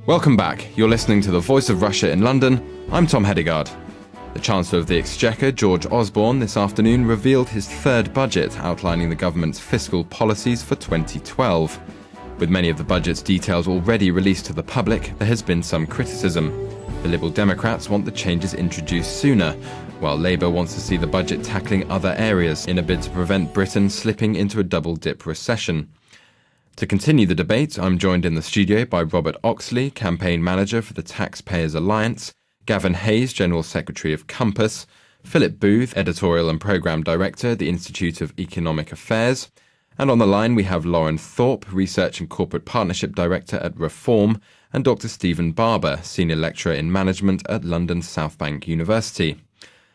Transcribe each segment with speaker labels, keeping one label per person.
Speaker 1: Welcome back. You're listening to The Voice of Russia in London. I'm Tom Hedegard. The Chancellor of the Exchequer, George Osborne, this afternoon revealed his third budget outlining the government's fiscal policies for 2012. With many of the budget's details already released to the public, there has been some criticism. The Liberal Democrats want the changes introduced sooner, while Labour wants to see the budget tackling other areas in a bid to prevent Britain slipping into a double-dip recession. To continue the debate, I'm joined in the studio by Robert Oxley, campaign manager for the Taxpayers Alliance, Gavin Hayes, General Secretary of Compass, Philip Booth, editorial and programme director at the Institute of Economic Affairs, and on the line we have Lauren Thorpe, Research and Corporate Partnership Director at Reform, and Dr. Stephen Barber, Senior Lecturer in Management at London South Bank University.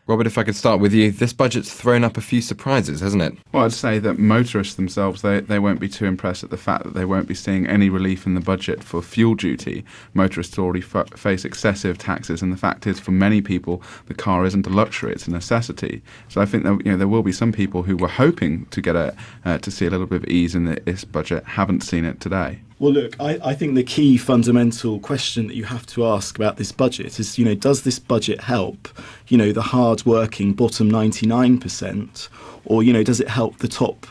Speaker 1: Robert, if I could start with you, this budget's thrown up a few surprises, hasn't it?
Speaker 2: Well, I'd say that motorists themselves, they won't be too impressed at the fact that they won't be seeing any relief in the budget for fuel duty. Motorists already face excessive taxes, and the fact is, for many people, the car isn't a luxury, it's a necessity. So I think that there will be some people who were hoping to get to see a little bit of ease in this budget, haven't seen it today.
Speaker 3: Well, look, I think the key fundamental question that you have to ask about this budget is, does this budget help, the hard-working bottom 99%, or, does it help the top,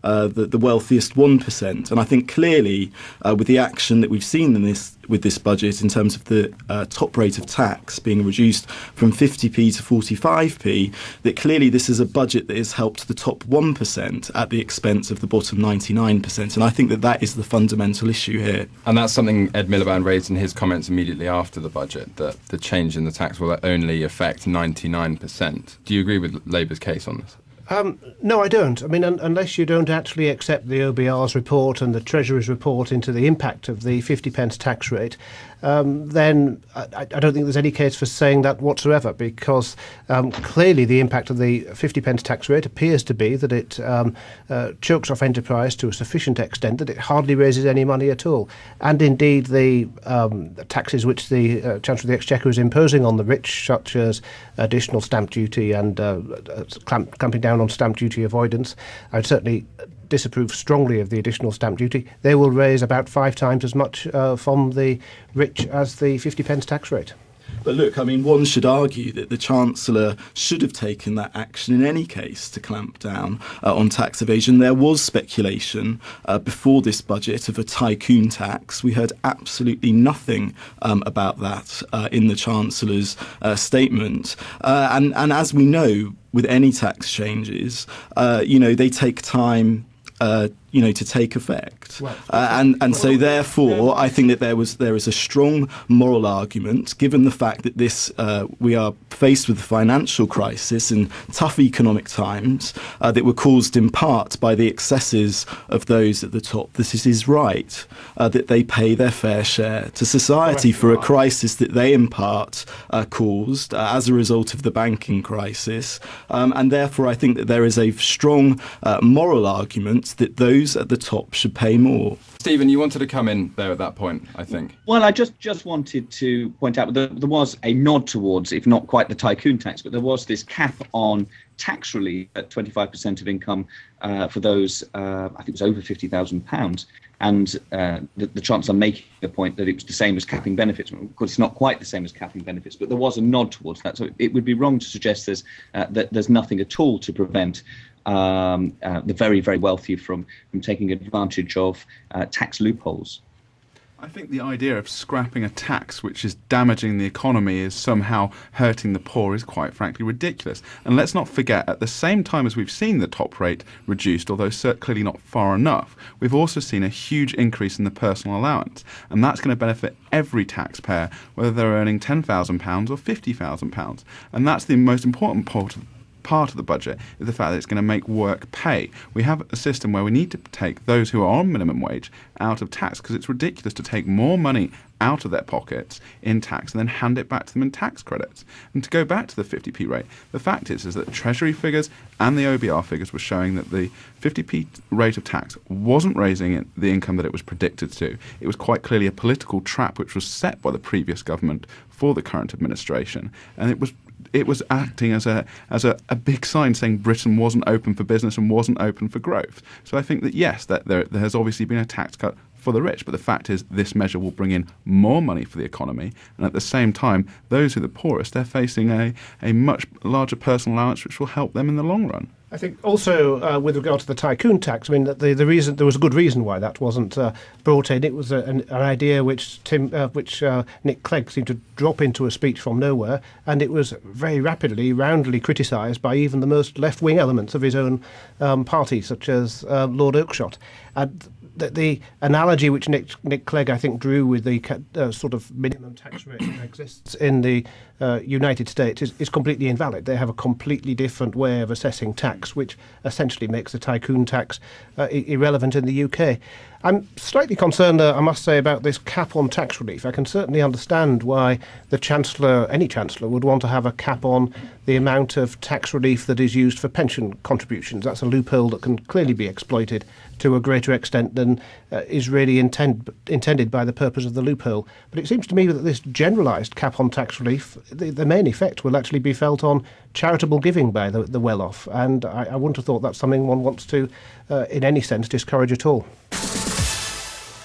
Speaker 3: the wealthiest 1%? And I think clearly with the action that we've seen with this budget in terms of the top rate of tax being reduced from 50p to 45p, that clearly this is a budget that has helped the top 1% at the expense of the bottom 99%. And I think that is the fundamental issue here.
Speaker 1: And that's something Ed Miliband raised in his comments immediately after the budget, that the change in the tax will only affect 99%. Do you agree with Labour's case on this?
Speaker 4: No, I don't. I mean, unless you don't actually accept the OBR's report and the Treasury's report into the impact of the 50p tax rate, then I don't think there's any case for saying that whatsoever, because clearly the impact of the 50p tax rate appears to be that it chokes off enterprise to a sufficient extent that it hardly raises any money at all. And indeed, the taxes which the Chancellor of the Exchequer is imposing on the rich, such as additional stamp duty and clamping down on stamp duty avoidance, I'd certainly disapprove strongly of the additional stamp duty. They will raise about 5 times as much from the rich as the 50p tax rate.
Speaker 3: But look, I mean, one should argue that the Chancellor should have taken that action in any case to clamp down on tax evasion. There was speculation before this budget of a tycoon tax. We heard absolutely nothing about that in the Chancellor's statement. And as we know, with any tax changes, they take time to take effect. So therefore, I think that there is a strong moral argument, given the fact that we are faced with a financial crisis in tough economic times that were caused in part by the excesses of those at the top. This is right, that they pay their fair share to society for a crisis that they in part caused as a result of the banking crisis. And therefore, I think that there is a strong moral argument that those at the top should pay more.
Speaker 1: Stephen, you wanted to come in there at that point, I think.
Speaker 5: Well, I just wanted to point out that there was a nod towards, if not quite the tycoon tax, but there was this cap on tax relief at 25% of income for those, I think it was over £50,000. And the Chancellor making the point that it was the same as capping benefits. Of course, it's not quite the same as capping benefits, but there was a nod towards that. So it would be wrong to suggest that there's nothing at all to prevent the very, very wealthy from taking advantage of tax loopholes.
Speaker 2: I think the idea of scrapping a tax which is damaging the economy is somehow hurting the poor is quite frankly ridiculous. And let's not forget, at the same time as we've seen the top rate reduced, although clearly not far enough, we've also seen a huge increase in the personal allowance. And that's going to benefit every taxpayer, whether they're earning £10,000 or £50,000. And that's the most important part of the budget, is the fact that it's going to make work pay. We have a system where we need to take those who are on minimum wage out of tax, because it's ridiculous to take more money out of their pockets in tax and then hand it back to them in tax credits. And to go back to the 50p rate, the fact is that Treasury figures and the OBR figures were showing that the 50p rate of tax wasn't raising the income that it was predicted to. It was quite clearly a political trap which was set by the previous government for the current administration, and it was acting as a big sign saying Britain wasn't open for business and wasn't open for growth. So I think that yes, that there has obviously been a tax cut for the rich. But the fact is, this measure will bring in more money for the economy, and at the same time, those who are the poorest, they're facing a much larger personal allowance, which will help them in the long run.
Speaker 4: I think also with regard to the tycoon tax, I mean, the reason there was a good reason why that wasn't brought in. It was an idea which Nick Clegg seemed to drop into a speech from nowhere, and it was very rapidly, roundly criticised by even the most left-wing elements of his own party, such as Lord Oakeshott. And the analogy which Nick Clegg, I think, drew with the sort of minimum tax rate that exists in the United States is completely invalid. They have a completely different way of assessing tax, which essentially makes the tycoon tax irrelevant in the UK. I'm slightly concerned, I must say, about this cap on tax relief. I can certainly understand why any Chancellor, would want to have a cap on the amount of tax relief that is used for pension contributions. That's a loophole that can clearly be exploited to a greater extent than is really intended by the purpose of the loophole. But it seems to me that this generalised cap on tax relief, the main effect will actually be felt on charitable giving by the well-off, and I wouldn't have thought that's something one wants to, in any sense, discourage at all.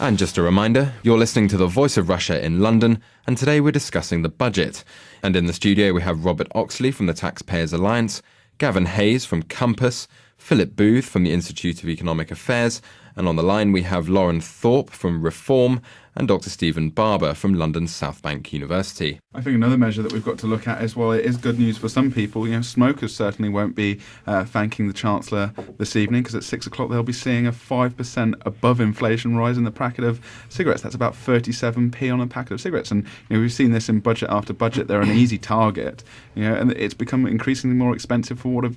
Speaker 1: And just a reminder, you're listening to The Voice of Russia in London, and today we're discussing the budget. And in the studio we have Robert Oxley from the Taxpayers Alliance, Gavin Hayes from Compass, Philip Booth from the Institute of Economic Affairs, and on the line we have Lauren Thorpe from Reform and Dr. Stephen Barber from London's South Bank University.
Speaker 2: I think another measure that we've got to look at is, while it is good news for some people, smokers certainly won't be thanking the Chancellor this evening, because at 6 o'clock they'll be seeing a 5% above inflation rise in the packet of cigarettes. That's about 37p on a packet of cigarettes. And we've seen this in budget after budget. They're an easy target, and it's become increasingly more expensive for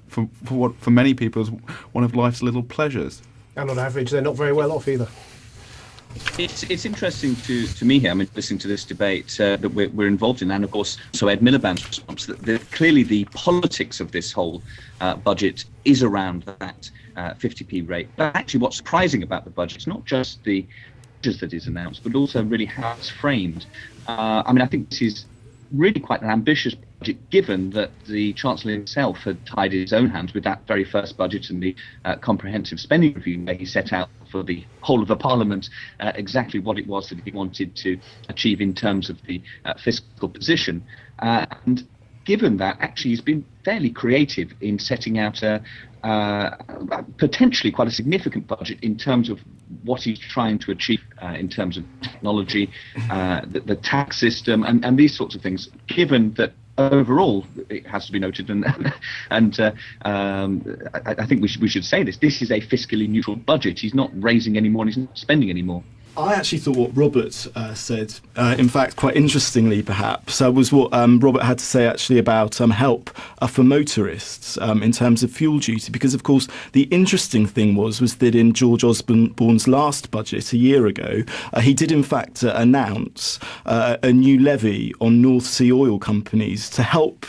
Speaker 2: what for many people is one of life's little pleasures.
Speaker 4: And on average, they're not very well off either.
Speaker 5: It's interesting to me here, I mean, listening to this debate that we're involved in, and of course, so Ed Miliband's response, that clearly the politics of this whole budget is around that 50p rate. But actually what's surprising about the budget is not just the budget that is announced, but also really how it's framed. I mean, I think this is really quite an ambitious budget, given that the Chancellor himself had tied his own hands with that very first budget and the comprehensive spending review, where he set out for the whole of the Parliament exactly what it was that he wanted to achieve in terms of the fiscal position. And given that, actually he's been fairly creative in setting out a potentially quite a significant budget in terms of what he's trying to achieve in terms of technology, the tax system, and these sorts of things, given that overall, it has to be noted, and I think we should say this is a fiscally neutral budget. He's not raising any more and he's not spending any more.
Speaker 3: I actually thought what Robert said, in fact, quite interestingly, perhaps, was what Robert had to say actually about help for motorists in terms of fuel duty. Because, of course, the interesting thing was that in George Osborne's last budget a year ago, he did, in fact, announce a new levy on North Sea oil companies to help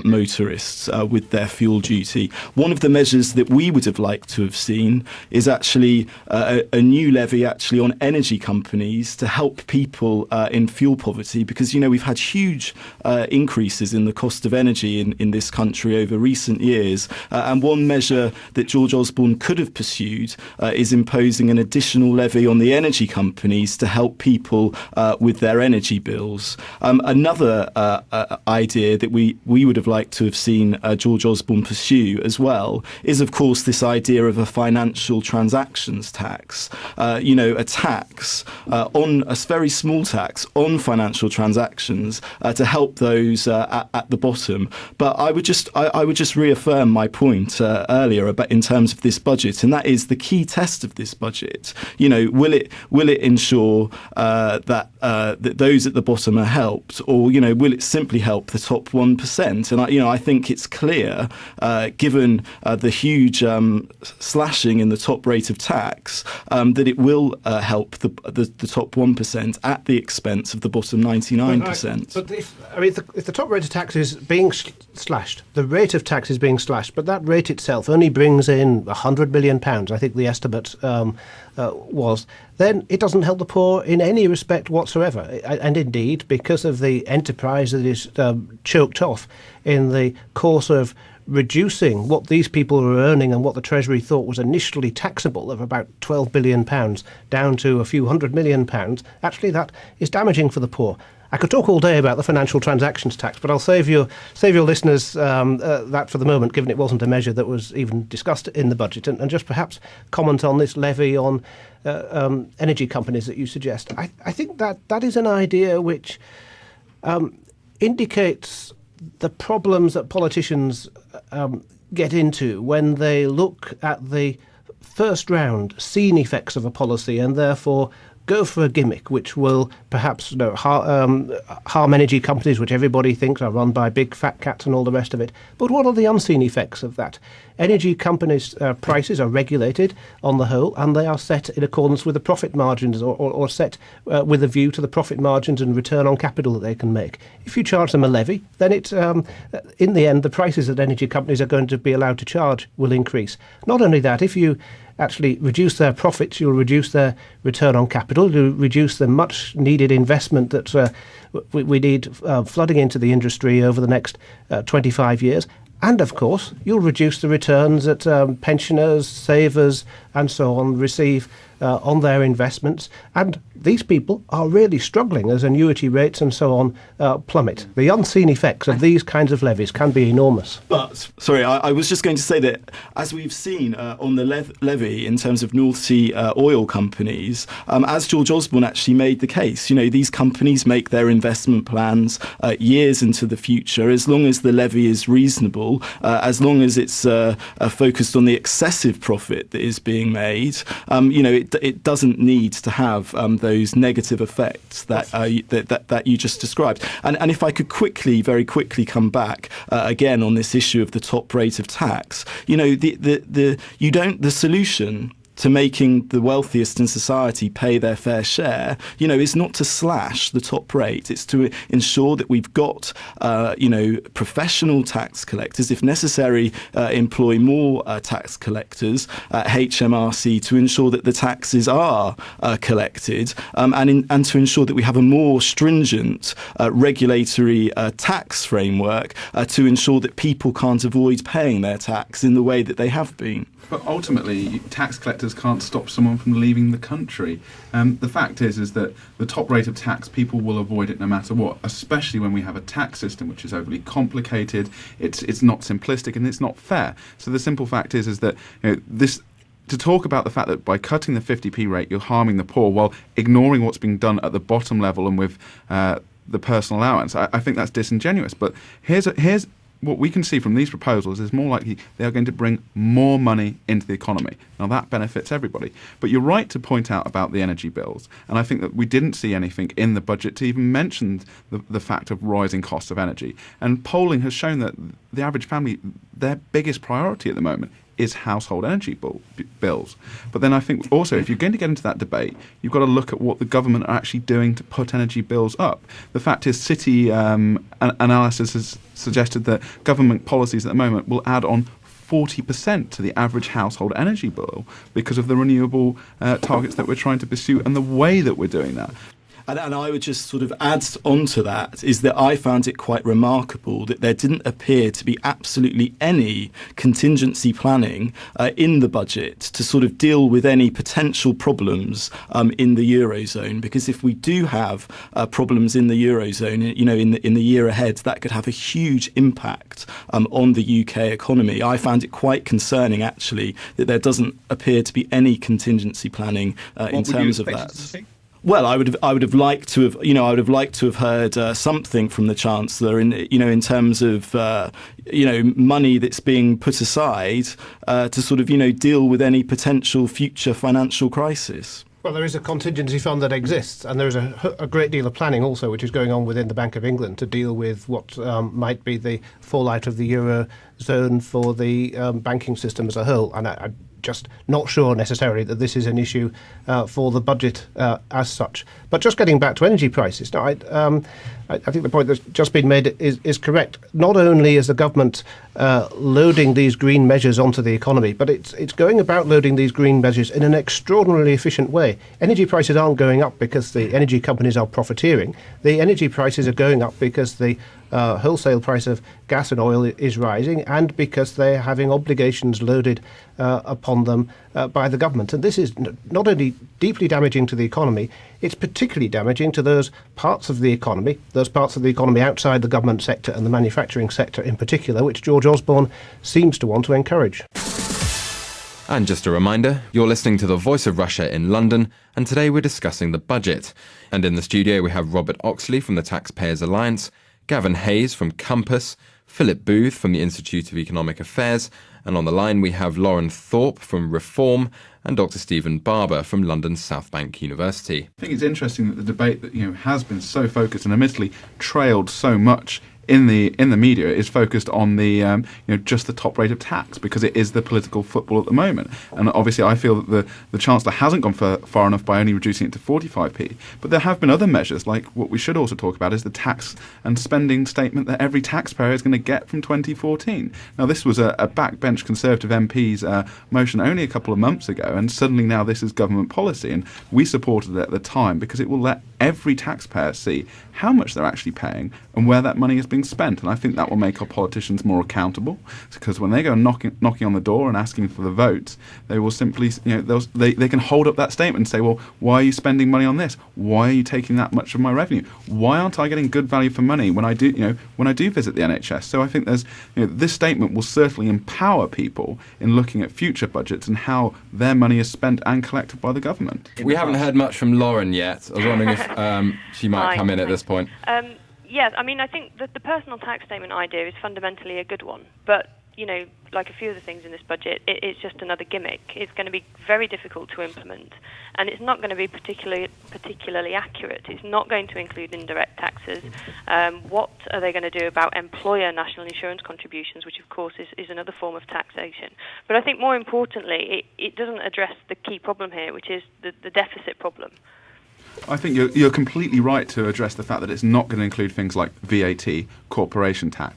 Speaker 3: motorists with their fuel duty. One of the measures that we would have liked to have seen is actually a new levy actually on energy companies to help people in fuel poverty, because we've had huge increases in the cost of energy in this country over recent years, and one measure that George Osborne could have pursued is imposing an additional levy on the energy companies to help people with their energy bills. Another idea that we would have liked to have seen George Osborne pursue as well is, of course, this idea of a financial transactions tax. A tax on a very small tax on financial transactions to help those at the bottom. But I would just reaffirm my point earlier about in terms of this budget, and that is the key test of this budget. Will it ensure that those at the bottom are helped, or will it simply help the top 1%? And I think it's clear, given the huge slashing in the top rate of tax, that it will help the top 1% at the expense of the bottom 99%.
Speaker 4: But if the top rate of tax is being slashed, the rate of tax is being slashed, but that rate itself only brings in £100 million, I think the estimate was, then it doesn't help the poor in any respect whatsoever. And indeed, because of the enterprise that is choked off in the course of reducing what these people were earning and what the Treasury thought was initially taxable of about £12 billion down to a few £100 million, actually that is damaging for the poor. I could talk all day about the financial transactions tax, but I'll save your listeners that for the moment, given it wasn't a measure that was even discussed in the budget, and just perhaps comment on this levy on energy companies that you suggest. I think that is an idea which indicates the problems that politicians get into when they look at the first round seen effects of a policy and therefore go for a gimmick which will perhaps harm energy companies, which everybody thinks are run by big fat cats and all the rest of it. But what are the unseen effects of that? Energy companies' prices are regulated on the whole, and they are set in accordance with the profit margins or set with a view to the profit margins and return on capital that they can make. If you charge them a levy, then it's in the end, the prices that energy companies are going to be allowed to charge will increase. Not only that, if you actually reduce their profits, you'll reduce their return on capital, you'll reduce the much needed investment that we need flooding into the industry over the next 25 years. And of course, you'll reduce the returns that pensioners, savers and so on receive on their investments. And these people are really struggling as annuity rates and so on plummet. The unseen effects of these kinds of levies can be enormous.
Speaker 3: But, sorry, I was just going to say that as we've seen on the levy in terms of North Sea oil companies, as George Osborne actually made the case, these companies make their investment plans years into the future. As long as the levy is reasonable, as long as it's focused on the excessive profit that is being made, it doesn't need to have those negative effects that you just described. And if I could very quickly come back again on this issue of the top rate of tax, the solution to making the wealthiest in society pay their fair share, is not to slash the top rate. It's to ensure that we've got, professional tax collectors, if necessary, employ more tax collectors at HMRC to ensure that the taxes are collected, and to ensure that we have a more stringent regulatory tax framework to ensure that people can't avoid paying their tax in the way that they have been.
Speaker 2: But ultimately, tax collectors can't stop someone from leaving the country. The fact is that the top rate of tax, people will avoid it no matter what, especially when we have a tax system which is overly complicated, it's not simplistic and it's not fair. So the simple fact is that to talk about the fact that by cutting the 50p rate, you're harming the poor while ignoring what's being done at the bottom level and with the personal allowance, I think that's disingenuous. But here's what we can see from these proposals is more likely they are going to bring more money into the economy. Now, that benefits everybody. But you're right to point out about the energy bills. And I think that we didn't see anything in the budget to even mention the fact of rising costs of energy. And polling has shown that the average family, their biggest priority at the moment is household energy bills. But then I think also, if you're going to get into that debate, you've got to look at what the government are actually doing to put energy bills up. The fact is, City analysis has suggested that government policies at the moment will add on 40% to the average household energy bill because of the renewable targets that we're trying to pursue and the way that we're doing that.
Speaker 3: And I would just sort of add on to that is that I found it quite remarkable that there didn't appear to be absolutely any contingency planning in the budget to sort of deal with any potential problems in the Eurozone. Because if we do have problems in the Eurozone, in the year ahead, that could have a huge impact on the UK economy. I found it quite concerning, actually, that there doesn't appear to be any contingency planning in terms of that. Well, I would have liked to have heard something from the Chancellor in terms of money that's being put aside to sort of deal with any potential future financial crisis.
Speaker 4: Well, there is a contingency fund that exists, and there is a great deal of planning also which is going on within the Bank of England to deal with what might be the fallout of the Eurozone for the banking system as a whole. And I'm just not sure necessarily that this is an issue for the budget as such. But just getting back to energy prices, now, I think the point that's just been made is correct. Not only is the government loading these green measures onto the economy, but it's going about loading these green measures in an extraordinarily efficient way. Energy prices aren't going up because the energy companies are profiteering. The energy prices are going up because the wholesale price of gas and oil is rising, and because they're having obligations loaded upon them by the government. And this is not only deeply damaging to the economy, it's particularly damaging to those parts of the economy outside the government sector and the manufacturing sector in particular, which George Osborne seems to want to encourage.
Speaker 1: And just a reminder, you're listening to The Voice of Russia in London, and today we're discussing the budget. And in the studio we have Robert Oxley from the Taxpayers Alliance, Gavin Hayes from Compass, Philip Booth from the Institute of Economic Affairs, and on the line we have Lauren Thorpe from Reform and Dr. Stephen Barber from London's South Bank University.
Speaker 2: I think it's interesting that the debate that has been so focused and admittedly trailed so much in the media is focused on the just the top rate of tax, because it is the political football at the moment. And obviously I feel that the Chancellor hasn't gone far enough by only reducing it to 45p. But there have been other measures, like what we should also talk about is the tax and spending statement that every taxpayer is going to get from 2014. Now this was a backbench Conservative MP's motion only a couple of months ago, and suddenly now this is government policy, and we supported it at the time because it will let every taxpayer see how much they're actually paying and where that money is being spent. And I think that will make our politicians more accountable, because when they go knocking on the door and asking for the votes, they will simply, they can hold up that statement and say, well, why are you spending money on this? Why are you taking that much of my revenue? Why aren't I getting good value for money when I do visit the NHS? So I think there's, this statement will certainly empower people in looking at future budgets and how their money is spent and collected by the government.
Speaker 1: We haven't heard much from Lauren yet. I was wondering if she might come in at this point.
Speaker 6: Yes, I mean, I think that the personal tax statement idea is fundamentally a good one. But, like a few of the things in this budget, it's just another gimmick. It's going to be very difficult to implement, and it's not going to be particularly accurate. It's not going to include indirect taxes. What are they going to do about employer national insurance contributions, which, of course, is another form of taxation? But I think more importantly, it doesn't address the key problem here, which is the deficit problem.
Speaker 2: I think you're completely right to address the fact that it's not going to include things like VAT, corporation tax,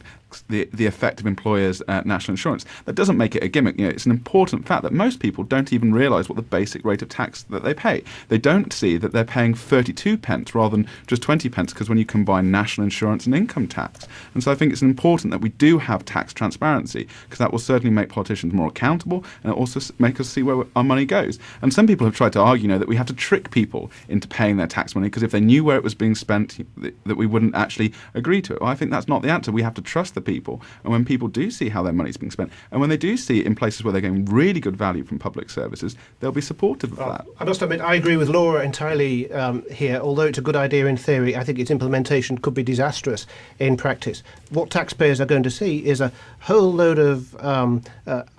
Speaker 2: the effect of employers' national insurance. That doesn't make it a gimmick. It's an important fact that most people don't even realise what the basic rate of tax that they pay. They don't see that they're paying 32 pence rather than just 20 pence, because when you combine national insurance and income tax. And so I think it's important that we do have tax transparency, because that will certainly make politicians more accountable, and it also make us see where our money goes. And some people have tried to argue that we have to trick people into paying their tax money, because if they knew where it was being spent, that we wouldn't actually agree to it. Well, I think that's not the answer. We have to trust the people, and when people do see how their money's being spent, and when they do see it in places where they're getting really good value from public services, they'll be supportive of that.
Speaker 4: I must admit, I agree with Laura entirely here. Although it's a good idea in theory, I think its implementation could be disastrous in practice. What taxpayers are going to see is a whole load of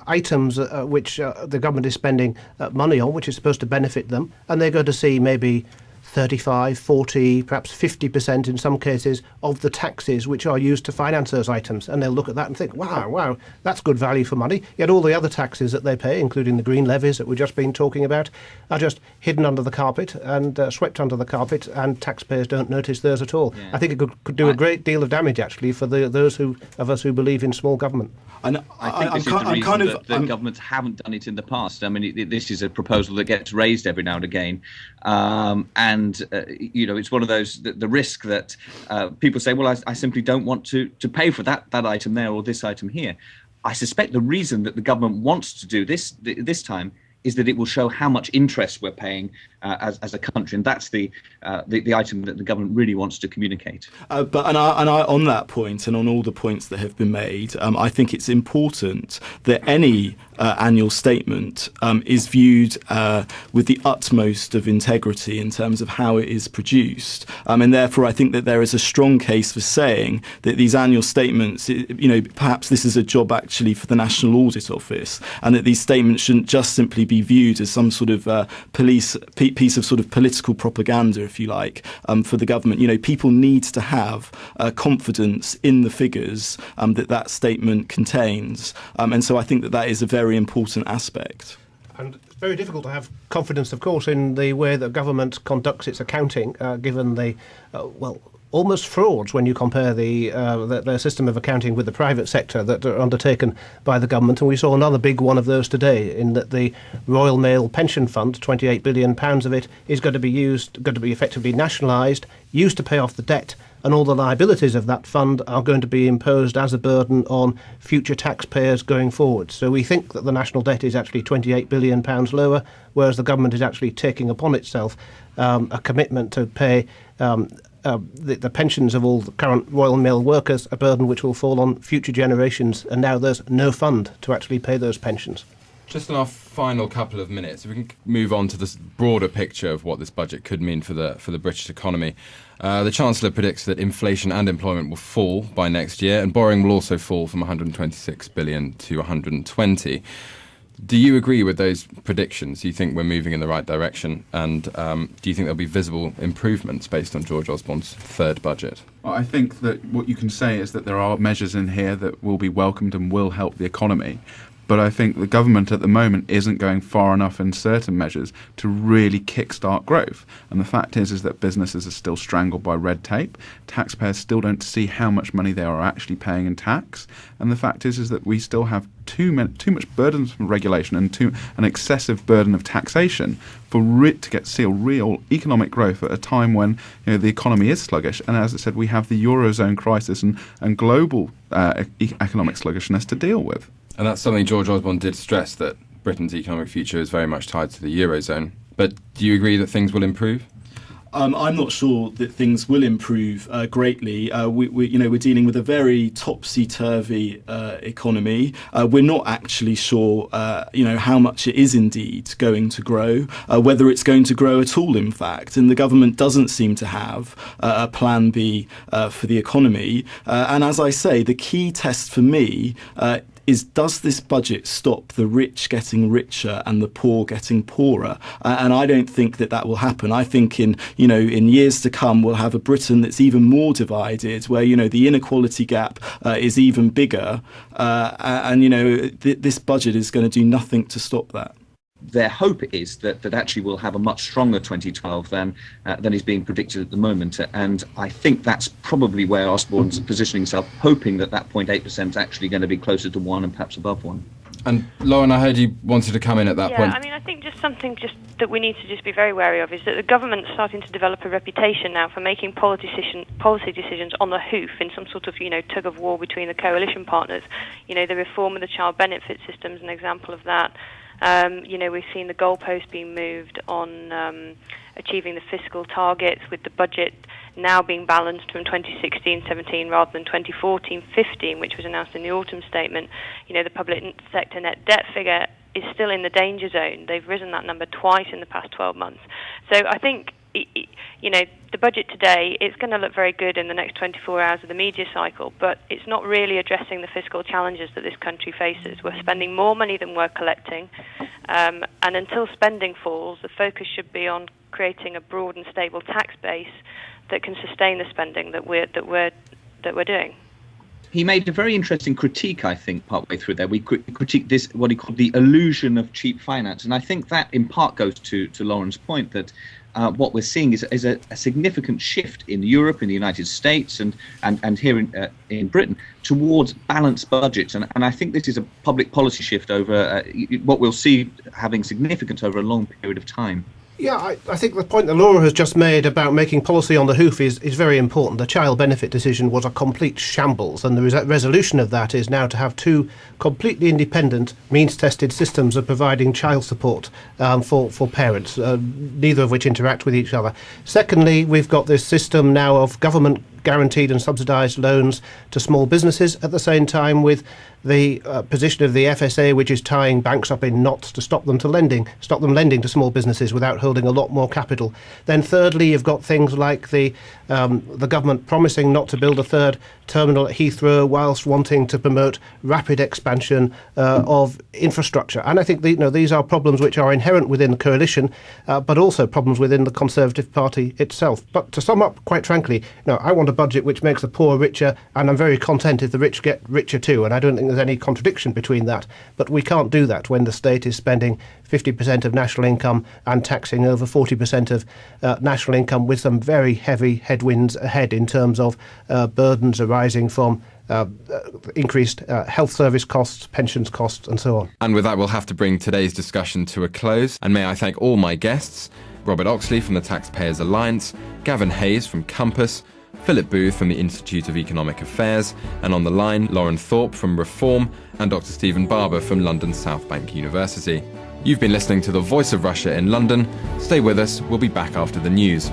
Speaker 4: items which the government is spending money on, which is supposed to benefit them, and they're going to see maybe 35, 40, perhaps 50% in some cases of the taxes which are used to finance those items. And they'll look at that and think, wow, that's good value for money. Yet all the other taxes that they pay, including the green levies that we've just been talking about, are just hidden under the carpet and swept under the carpet, and taxpayers don't notice those at all. Yeah. I think it could do a great deal of damage, actually, for those of us who believe in small government.
Speaker 5: And I think this is the reason that governments haven't done it in the past. I mean, this is a proposal that gets raised every now and again. It's one of those, the risk that people say, well, I simply don't want to pay for that item there or this item here. I suspect the reason that the government wants to do this time is that it will show how much interest we're paying as a country, and that's the item that the government really wants to communicate. But
Speaker 3: on that point, and on all the points that have been made, I think it's important that any annual statement is viewed with the utmost of integrity in terms of how it is produced, and therefore I think that there is a strong case for saying that these annual statements, perhaps this is a job actually for the National Audit Office, and that these statements shouldn't just simply be viewed as some sort of piece of sort of political propaganda, if you like, for the government. People need to have confidence in the figures that statement contains, and so I think that is a very important aspect.
Speaker 4: And it's very difficult to have confidence, of course, in the way that government conducts its accounting, given the almost frauds when you compare the system of accounting with the private sector that are undertaken by the government. And we saw another big one of those today, in that the Royal Mail Pension Fund, £28 billion of it, is going to be effectively nationalised, used to pay off the debt and all the liabilities of that fund are going to be imposed as a burden on future taxpayers going forward. So we think that the national debt is actually £28 billion lower, whereas the government is actually taking upon itself a commitment to pay the pensions of all the current Royal Mail workers, a burden which will fall on future generations, and now there's no fund to actually pay those pensions.
Speaker 1: Just in our final couple of minutes, if we can move on to this broader picture of what this budget could mean for the British economy. The Chancellor predicts that inflation and employment will fall by next year, and borrowing will also fall from 126 billion to 120. Do you agree with those predictions? Do you think we're moving in the right direction? And do you think there'll be visible improvements based on George Osborne's third budget?
Speaker 2: Well, I think that what you can say is that there are measures in here that will be welcomed and will help the economy. But I think the government at the moment isn't going far enough in certain measures to really kickstart growth. And the fact is that businesses are still strangled by red tape. Taxpayers still don't see how much money they are actually paying in tax. And the fact is that we still have too much burdens from regulation and an excessive burden of taxation to see real economic growth at a time when the economy is sluggish. And as I said, we have the Eurozone crisis and global economic sluggishness to deal with.
Speaker 1: And that's something George Osborne did stress, that Britain's economic future is very much tied to the Eurozone. But do you agree that things will improve?
Speaker 3: I'm not sure that things will improve greatly. We're dealing with a very topsy-turvy economy. We're not actually sure, how much it is indeed going to grow, whether it's going to grow at all, in fact. And the government doesn't seem to have a plan B for the economy. And as I say, the key test for me is, does this budget stop the rich getting richer and the poor getting poorer? And I don't think that will happen. I think in years to come, we'll have a Britain that's even more divided, where, the inequality gap is even bigger. This budget is going to do nothing to stop that.
Speaker 5: Their hope is that actually we'll have a much stronger 2012 than is being predicted at the moment. And I think that's probably where Osborne's positioning himself, hoping that 0.8% is actually going to be closer to 1 and perhaps above 1.
Speaker 1: And Lauren, I heard you wanted to come in at that point.
Speaker 6: Yeah, I mean, I think something that we need to just be very wary of is that the government's starting to develop a reputation now for making policy decisions on the hoof in some sort of, tug of war between the coalition partners. The reform of the child benefit system is an example of that. We've seen the goalpost being moved on achieving the fiscal targets, with the budget now being balanced from 2016-17 rather than 2014-15, which was announced in the autumn statement. The public sector net debt figure is still in the danger zone. They've risen that number twice in the past 12 months. So I think, the budget today, it's going to look very good in the next 24 hours of the media cycle, but it's not really addressing the fiscal challenges that this country faces. We're spending more money than we're collecting, and until spending falls, the focus should be on creating a broad and stable tax base that can sustain the spending that we're doing.
Speaker 5: He made a very interesting critique, I think, partway through there. We critiqued this, what he called the illusion of cheap finance. And I think that in part goes to Lauren's point that what we're seeing is a significant shift in Europe, in the United States, and here in Britain towards balanced budgets. And I think this is a public policy shift over what we'll see having significance over a long period of time.
Speaker 4: Yeah, I think the point that Laura has just made about making policy on the hoof is very important. The child benefit decision was a complete shambles, and the resolution of that is now to have two completely independent, means-tested systems of providing child support for parents, neither of which interact with each other. Secondly, we've got this system now of government guaranteed and subsidised loans to small businesses, at the same time with the position of the FSA, which is tying banks up in knots to stop them lending to small businesses without holding a lot more capital. Then thirdly, you've got things like the government promising not to build a third terminal at Heathrow whilst wanting to promote rapid expansion of infrastructure. And I think these are problems which are inherent within the coalition, but also problems within the Conservative Party itself. But to sum up, quite frankly, I want a budget which makes the poor richer, and I'm very content if the rich get richer too, and I don't think there's any contradiction between that. But we can't do that when the state is spending 50% of national income and taxing over 40% of national income, with some very heavy headwinds ahead in terms of burdens arising from increased health service costs, pensions costs, and so on.
Speaker 1: And with that, we'll have to bring today's discussion to a close. And may I thank all my guests: Robert Oxley from the Taxpayers Alliance, Gavin Hayes from Compass, Philip Booth from the Institute of Economic Affairs, and on the line, Lauren Thorpe from Reform and Dr. Stephen Barber from London South Bank University. You've been listening to The Voice of Russia in London. Stay with us, we'll be back after the news.